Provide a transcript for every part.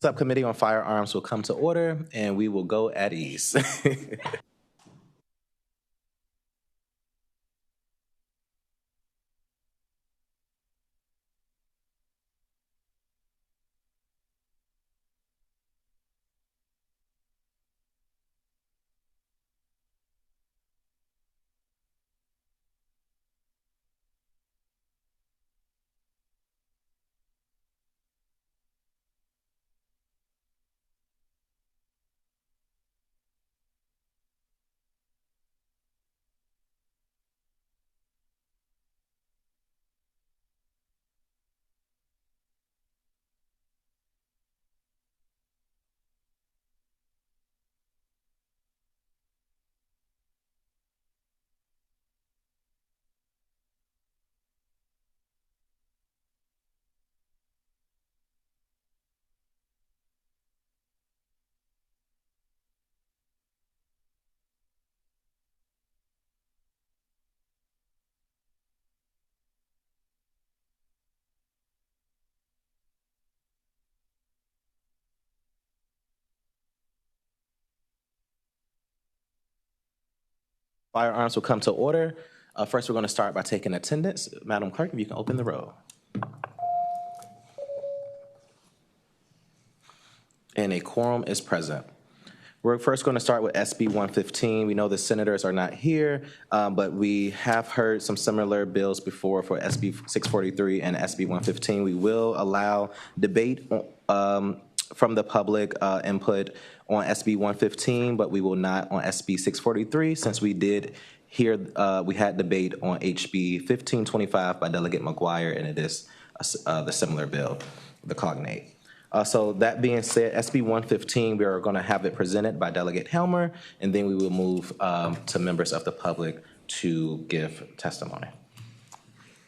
Subcommittee on Firearms will come to order, and we will go at ease. Firearms will come to order. First, we're going to start by taking attendance. Madam Clerk, if you can open the roll. And a quorum is present. We're first going to start with SB 115. We know the senators are not here, but we have heard some similar bills before for SB 643 and SB 115. We will allow debate from the public input on SB 115, but we will not on SB 643 since we did hear, we had debate on HB 1525 by Delegate McGuire, and it is the similar bill, the cognate. So that being said, SB 115, we are going to have it presented by Delegate Helmer, and then we will move to members of the public to give testimony.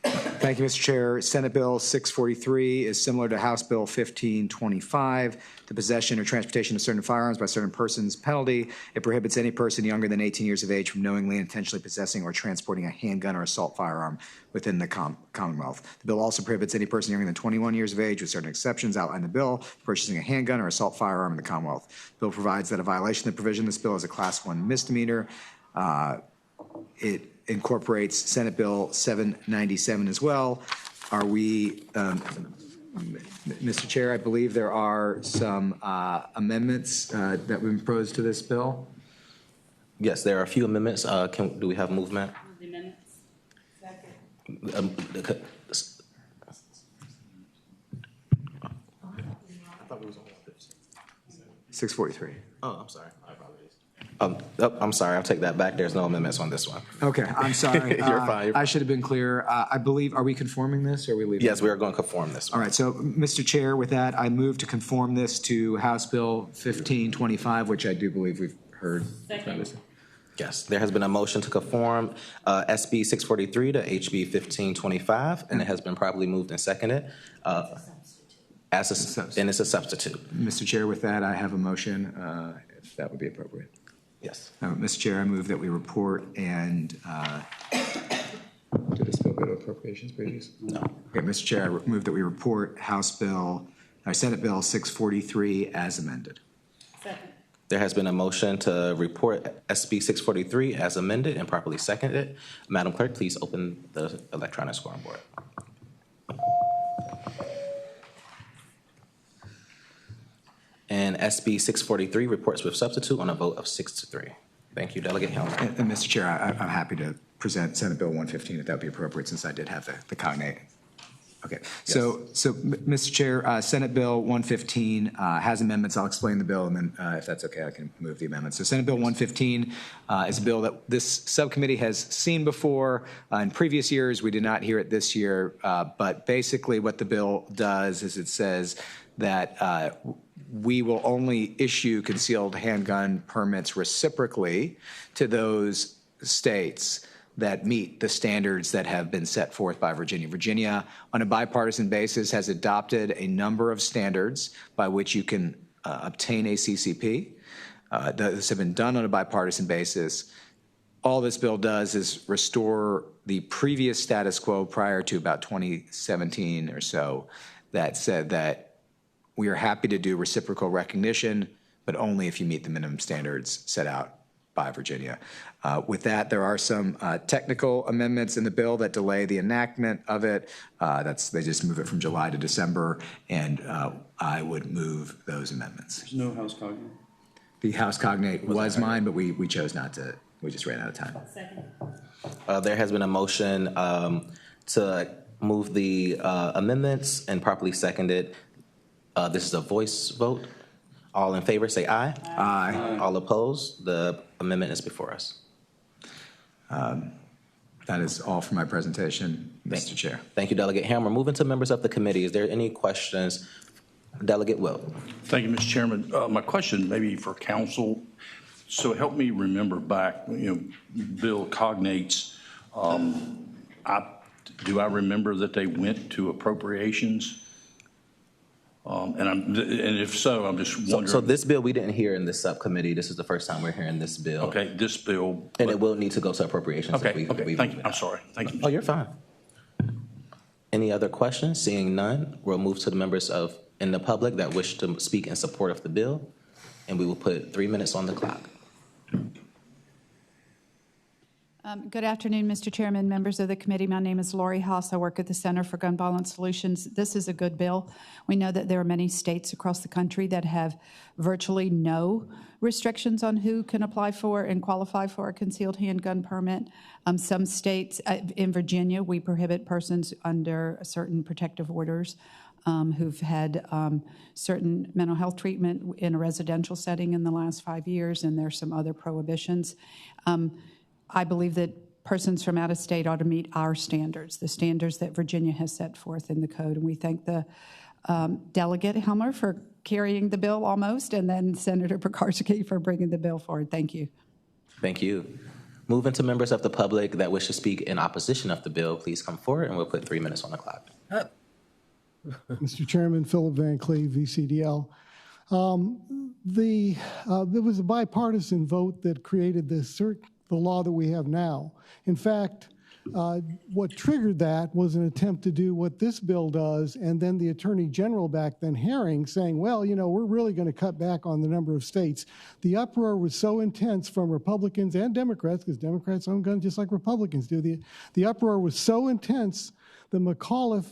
Thank you, Mr. Chair. Senate Bill 643 is similar to House Bill 1525. The possession or transportation of certain firearms by certain persons penalty. It prohibits any person younger than 18 years of age from knowingly and intentionally possessing or transporting a handgun or assault firearm within the Commonwealth. The bill also prohibits any person younger than 21 years of age, with certain exceptions outlined in the bill, purchasing a handgun or assault firearm in the Commonwealth. The bill provides that a violation of the provision of this bill is a Class 1 misdemeanor. It incorporates Senate Bill 797 as well. Are we, Mr. Chair, I believe there are some amendments that have been proposed to this bill. Yes, there are a few amendments. Do we have movement? The amendments. Second. I thought we was on 643. Oh, I'm sorry. I apologize. I'm sorry. I'll take that back. There's no amendments on this one. Okay, I'm sorry. You're fine. I should have been clear. I believe, are we conforming this or are we leaving? Yes, we are going to conform this one. All right, so Mr. Chair, with that, I move to conform this to House Bill 1525, which I do believe we've heard. Second. Yes, there has been a motion to conform SB 643 to HB 1525, and it has been properly moved and seconded. And it's a substitute. Mr. Chair, with that, I have a motion, if that would be appropriate. Yes. Mr. Chair, I move that we report and did this bill go to appropriations previous? No. Okay, Mr. Chair, I move that we report Senate Bill 643 as amended. Second. There has been a motion to report SB 643 as amended and properly seconded. Madam Clerk, please open the electronic scoreboard. And SB 643 reports with substitute on a vote of 6-3. Thank you, Delegate Helmer. And Mr. Chair, I'm happy to present Senate Bill 115 if that would be appropriate, since I did have the cognate. Okay, yes. So Mr. Chair, Senate Bill 115 has amendments. I'll explain the bill, and then if that's okay, I can move the amendments. So Senate Bill 115 is a bill that this subcommittee has seen before in previous years. We did not hear it this year, but basically what the bill does is it says that we will only issue concealed handgun permits reciprocally to those states that meet the standards that have been set forth by Virginia. Virginia, on a bipartisan basis, has adopted a number of standards by which you can obtain a CCP. Those have been done on a bipartisan basis. All this bill does is restore the previous status quo prior to about 2017 or so that said that We are happy to do reciprocal recognition, but only if you meet the minimum standards set out by Virginia. With that, there are some technical amendments in the bill that delay the enactment of it. They just move it from July to December, and I would move those amendments. There's no House cognate. The House cognate was mine, but we chose not to. We just ran out of time. Second. There has been a motion to move the amendments and properly seconded. This is a voice vote. All in favor, say aye. Aye. All opposed, the amendment is before us. That is all for my presentation, Mr. Chair. Thank you, Delegate Hammer. Moving to members of the committee, is there any questions? Delegate Wilt. Thank you, Mr. Chairman. My question maybe for council. So help me remember back, bill cognates. Do I remember that they went to appropriations? And if so, I'm just wondering. So this bill we didn't hear in this subcommittee. This is the first time we're hearing this bill. Okay, this bill. And it will need to go to appropriations. Okay, thank you. I'm sorry. Thank you. Oh, you're fine. Any other questions? Seeing none, we'll move to the members in the public that wish to speak in support of the bill, and we will put 3 minutes on the clock. Good afternoon, Mr. Chairman, members of the committee. My name is Lori Haas. I work at the Center for Gun Violence Solutions. This is a good bill. We know that there are many states across the country that have virtually no restrictions on who can apply for and qualify for a concealed handgun permit. Some states, in Virginia, we prohibit persons under certain protective orders who've had certain mental health treatment in a residential setting in the last 5 years, and there's some other prohibitions. I believe that persons from out of state ought to meet our standards, the standards that Virginia has set forth in the code. And we thank the Delegate Helmer for carrying the bill almost, and then Senator Pekarsky for bringing the bill forward. Thank you. Thank you. Moving to members of the public that wish to speak in opposition of the bill, please come forward, and we'll put 3 minutes on the clock. Mr. Chairman, Philip Van Cleve, VCDL. There was a bipartisan vote that created the law that we have now. In fact, what triggered that was an attempt to do what this bill does, and then the Attorney General back then, Herring, saying, well, we're really going to cut back on the number of states. The uproar was so intense from Republicans and Democrats, because Democrats own guns just like Republicans do. The uproar was so intense that McAuliffe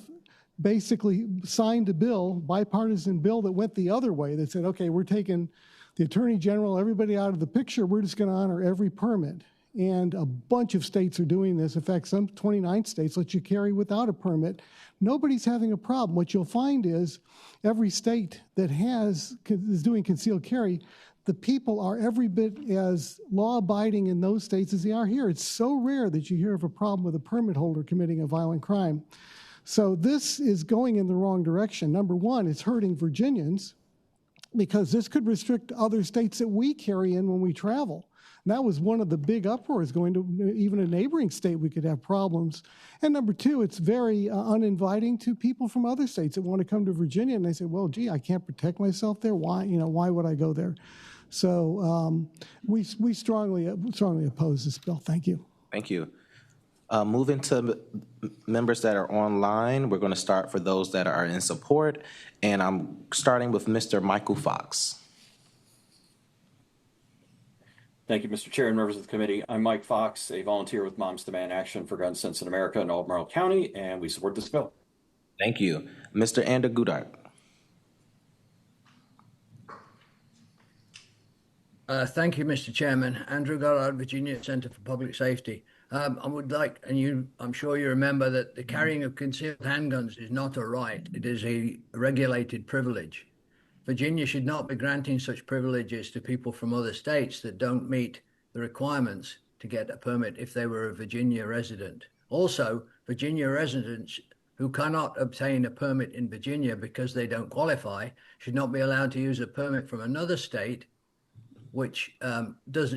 basically signed a bill, bipartisan bill, that went the other way, that said, okay, we're taking the Attorney General, everybody out of the picture. We're just going to honor every permit. And a bunch of states are doing this. In fact, some 29 states let you carry without a permit. Nobody's having a problem. What you'll find is every state that is doing concealed carry, the people are every bit as law-abiding in those states as they are here. It's so rare that you hear of a problem with a permit holder committing a violent crime. So this is going in the wrong direction. Number one, it's hurting Virginians, because this could restrict other states that we carry in when we travel. And that was one of the big uproars, going to even a neighboring state, we could have problems. And number two, it's very uninviting to people from other states that want to come to Virginia, and they say, well, gee, I can't protect myself there. Why, why would I go there? So we strongly oppose this bill. Thank you. Thank you. Moving to members that are online, we're going to start for those that are in support, and I'm starting with Mr. Michael Fox. Thank you, Mr. Chair and members of the committee. I'm Mike Fox, a volunteer with Moms Demand Action for Gun Sense in America in Albemarle County, and we support this bill. Thank you. Mr. Ander Goodart. Thank you, Mr. Chairman. Andrew Goddard, Virginia Center for Public Safety. I would like, and I'm sure you remember, that the carrying of concealed handguns is not a right. It is a regulated privilege. Virginia should not be granting such privileges to people from other states that don't meet the requirements to get a permit if they were a Virginia resident. Also, Virginia residents who cannot obtain a permit in Virginia because they don't qualify should not be allowed to use a permit from another state, which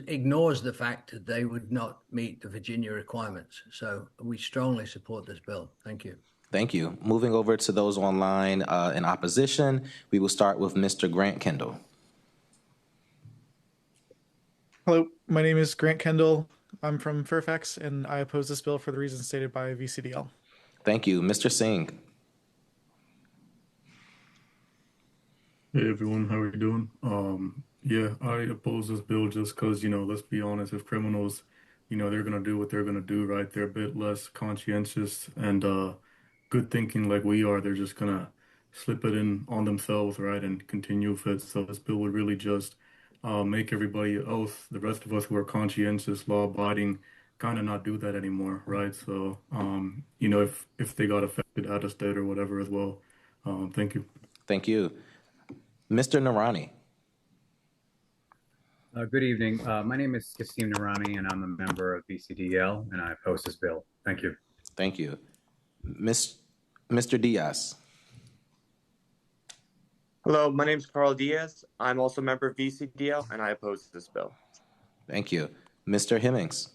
ignores the fact that they would not meet the Virginia requirements. So we strongly support this bill. Thank you. Thank you. Moving over to those online in opposition, we will start with Mr. Grant Kendall. Hello, my name is Grant Kendall. I'm from Fairfax, and I oppose this bill for the reasons stated by VCDL. Thank you. Mr. Singh. Hey everyone, how are you doing? Yeah, I oppose this bill just because, let's be honest, if criminals, they're gonna do what they're gonna do, right? They're a bit less conscientious and good thinking like we are. They're just gonna slip it in on themselves, right, and continue with it. So this bill would really just make everybody else, the rest of us who are conscientious, law-abiding, kind of not do that anymore, right? So, if they got affected out of state or whatever as well. Thank you. Thank you. Mr. Narani. Good evening. My name is Kasim Narani, and I'm a member of BCDL, and I oppose this bill. Thank you. Thank you. Mr. Diaz. Hello, my name is Carl Diaz. I'm also a member of VCDL, and I oppose this bill. Thank you. Mr. Hemmings.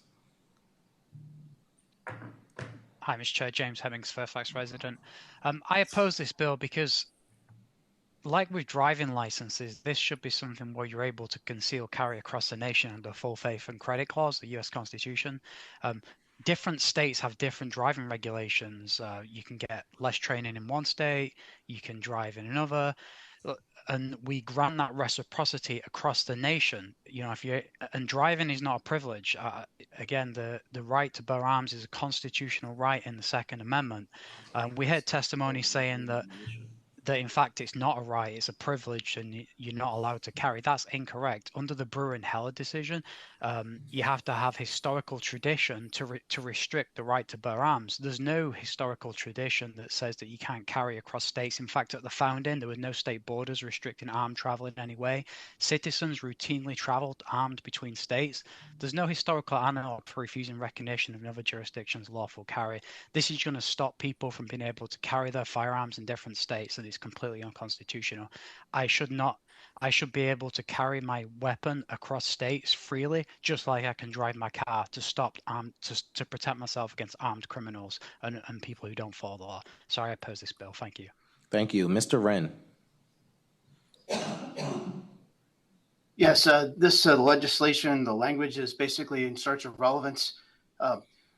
Hi, Mr. Chair. James Hemmings, Fairfax resident. I oppose this bill because, like with driving licenses, this should be something where you're able to conceal carry across the nation under full faith and credit clause, the U.S. Constitution. Different states have different driving regulations. You can get less training in one state, you can drive in another, and we grant that reciprocity across the nation. And driving is not a privilege. Again, the right to bear arms is a constitutional right in the Second Amendment. We heard testimony saying that in fact it's not a right, it's a privilege, and you're not allowed to carry. That's incorrect. Under the Brewer and Heller decision, you have to have historical tradition to restrict the right to bear arms. There's no historical tradition that says that you can't carry across states. In fact, at the founding, there were no state borders restricting armed travel in any way. Citizens routinely traveled armed between states. There's no historical analog for refusing recognition of another jurisdiction's lawful carry. This is going to stop people from being able to carry their firearms in different states, and it's completely unconstitutional. I should be able to carry my weapon across states freely, just like I can drive my car to protect myself against armed criminals and people who don't follow the law. Sorry, I oppose this bill. Thank you. Thank you. Mr. Wren. Yes, this legislation, the language is basically in search of relevance.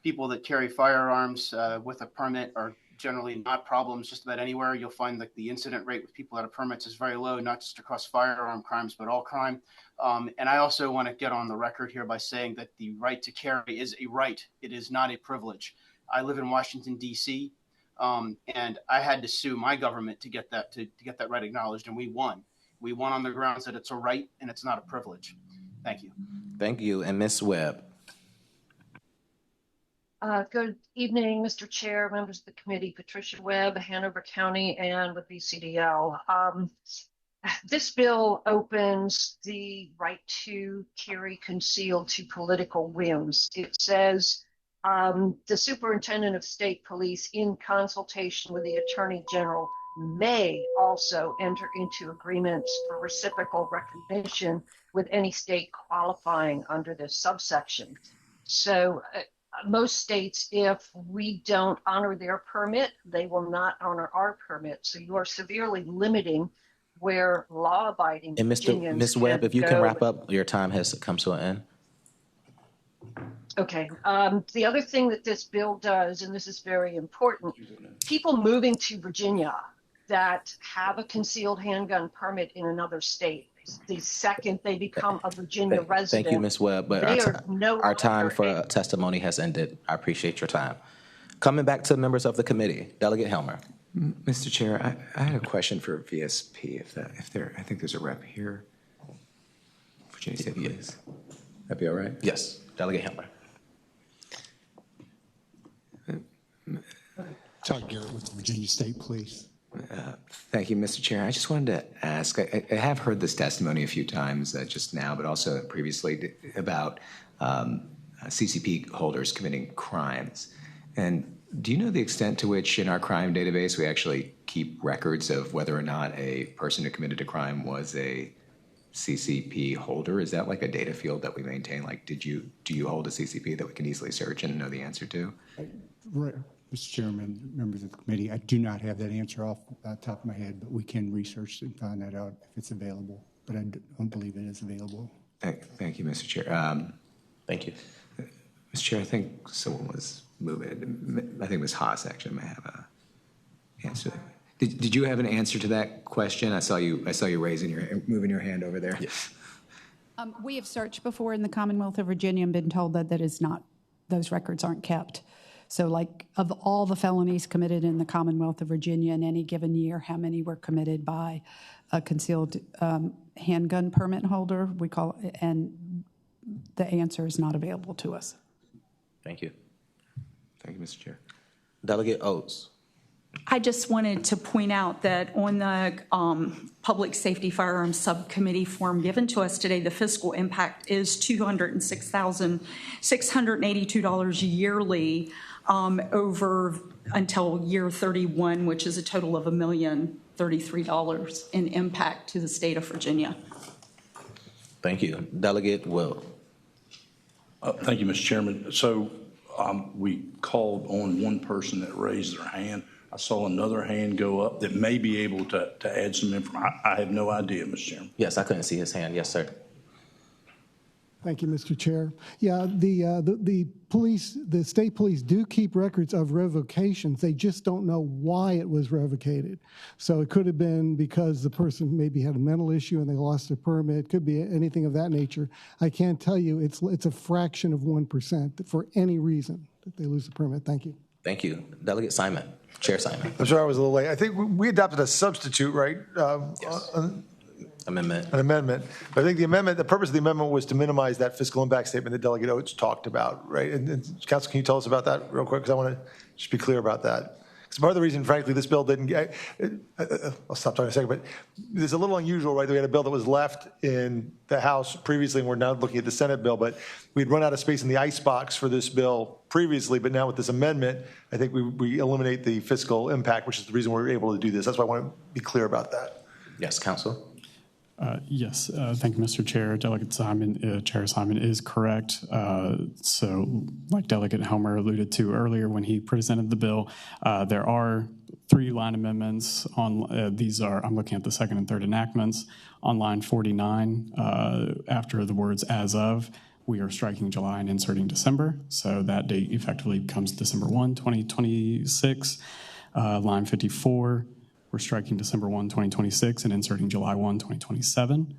People that carry firearms with a permit are generally not problems just about anywhere. You'll find that the incident rate with people out of permits is very low, not just across firearm crimes, but all crime. And I also want to get on the record here by saying that the right to carry is a right. It is not a privilege. I live in Washington, D.C., and I had to sue my government to get that right acknowledged, and we won. We won on the grounds that it's a right and it's not a privilege. Thank you. Thank you. And Ms. Webb. Good evening, Mr. Chair, members of the committee. Patricia Webb, Hanover County, and with BCDL. This bill opens the right to carry concealed to political whims. It says the superintendent of state police, in consultation with the attorney general, may also enter into agreements for reciprocal recognition with any state qualifying under this subsection. So most states, if we don't honor their permit, they will not honor our permit. So you are severely limiting where law-abiding And Virginians Ms. Webb, if you can go. wrap up, your time has come to an end. Okay. The other thing that this bill does, and this is very important, people moving to Virginia that have a concealed handgun permit in another state, the second they become a Virginia resident. Thank you, Ms. Webb, but our time for testimony has ended. I appreciate your time. Coming back to members of the committee, Delegate Helmer. Mr. Chair, I had a question for VSP. I think there's a rep here. Virginia State Police. That'd be all right? Yes, Delegate Helmer. Todd Garrett with the Virginia State Police. Thank you, Mr. Chair. I just wanted to ask, I have heard this testimony a few times just now, but also previously about CCP holders committing crimes. And do you know the extent to which in our crime database we actually keep records of whether or not a person who committed a crime was a CCP holder? Is that like a data field that we maintain? Like, do you hold a CCP that we can easily search and know the answer to? Right. Mr. Chairman, members of the committee, I do not have that answer off the top of my head, but we can research and find that out if it's available. But I don't believe it is available. Thank you, Mr. Chair. Thank you. Mr. Chair, I think someone was moving. I think Ms. Haas actually may have an answer. Did you have an answer to that question? I saw you moving your hand over there. Yes. We have searched before in the Commonwealth of Virginia and been told that is not, those records aren't kept. So like of all the felonies committed in the Commonwealth of Virginia in any given year, how many were committed by a concealed handgun permit holder, we call it, and the answer is not available to us. Thank you. Thank you, Mr. Chair. Delegate Oates. I just wanted to point out that on the Public Safety Firearms Subcommittee form given to us today, the fiscal impact is $206,682 yearly over until year 31, which is a total of $1,033 in impact to the state of Virginia. Thank you. Delegate Will. Thank you, Mr. Chairman. So we called on one person that raised their hand. I saw another hand go up that may be able to add some information. I have no idea, Mr. Chairman. Yes, I couldn't see his hand. Yes, sir. Thank you, Mr. Chair. Yeah, the police, the state police do keep records of revocations. They just don't know why it was revocated. So it could have been because the person maybe had a mental issue and they lost their permit. It could be anything of that nature. I can't tell you it's a fraction of 1% for any reason that they lose the permit. Thank you. Thank you. Delegate Simon. Chair Simon. I'm sorry I was a little late. I think we adopted a substitute, right? Yes. Amendment. An amendment. But I think the purpose of the amendment was to minimize that fiscal impact statement that Delegate Oates talked about, right? And Council, can you tell us about that real quick? Because I want to just be clear about that. Because part of the reason, frankly, this bill didn't get, I'll stop talking in a second, but it's a little unusual, right? We had a bill that was left in the House previously, and we're now looking at the Senate bill, but we'd run out of space in the icebox for this bill previously, but now with this amendment, I think we eliminate the fiscal impact, which is the reason we're able to do this. That's why I want to be clear about that. Yes, Council. Yes, thank you, Mr. Chair. Delegate Simon, Chair Simon is correct. So like Delegate Helmer alluded to earlier when he presented the bill, there are 3 line amendments on, these are, I'm looking at the second and third enactments. On line 49, after the words as of, we are striking July and inserting December. So that date effectively becomes December 1, 2026. Line 54, we're striking December 1, 2026 and inserting July 1, 2027.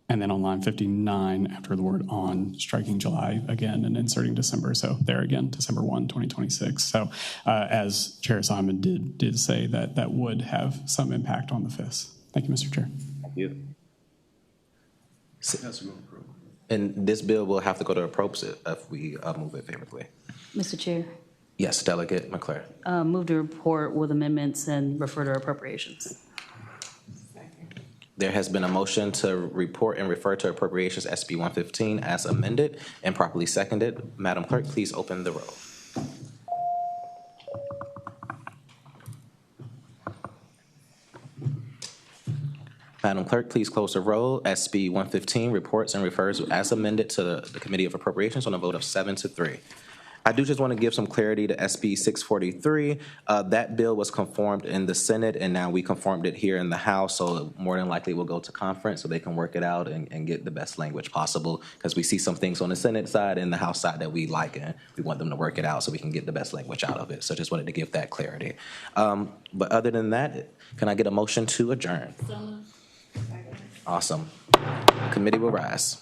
And then on line 59, after the word on, striking July again and inserting December. So there again, December 1, 2026. So as Chair Simon did say, that would have some impact on the FIS. Thank you, Mr. Chair. Thank you. And this bill will have to go to appropriate if we move it favorably. Mr. Chair. Yes, Delegate McClure. Move to report with amendments and refer to appropriations. There has been a motion to report and refer to appropriations SB 115 as amended and properly seconded. Madam Clerk, please open the roll. Madam Clerk, please close the roll. SB 115 reports and refers as amended to the Committee of Appropriations on a vote of 7-3. I do just want to give some clarity to SB 643. That bill was conformed in the Senate, and now we conformed it here in the House, so more than likely we'll go to conference so they can work it out and get the best language possible, because we see some things on the Senate side and the House side that we like, and we want them to work it out so we can get the best language out of it. So just wanted to give that clarity. But other than that, can I get a motion to adjourn? Awesome. Committee will rise.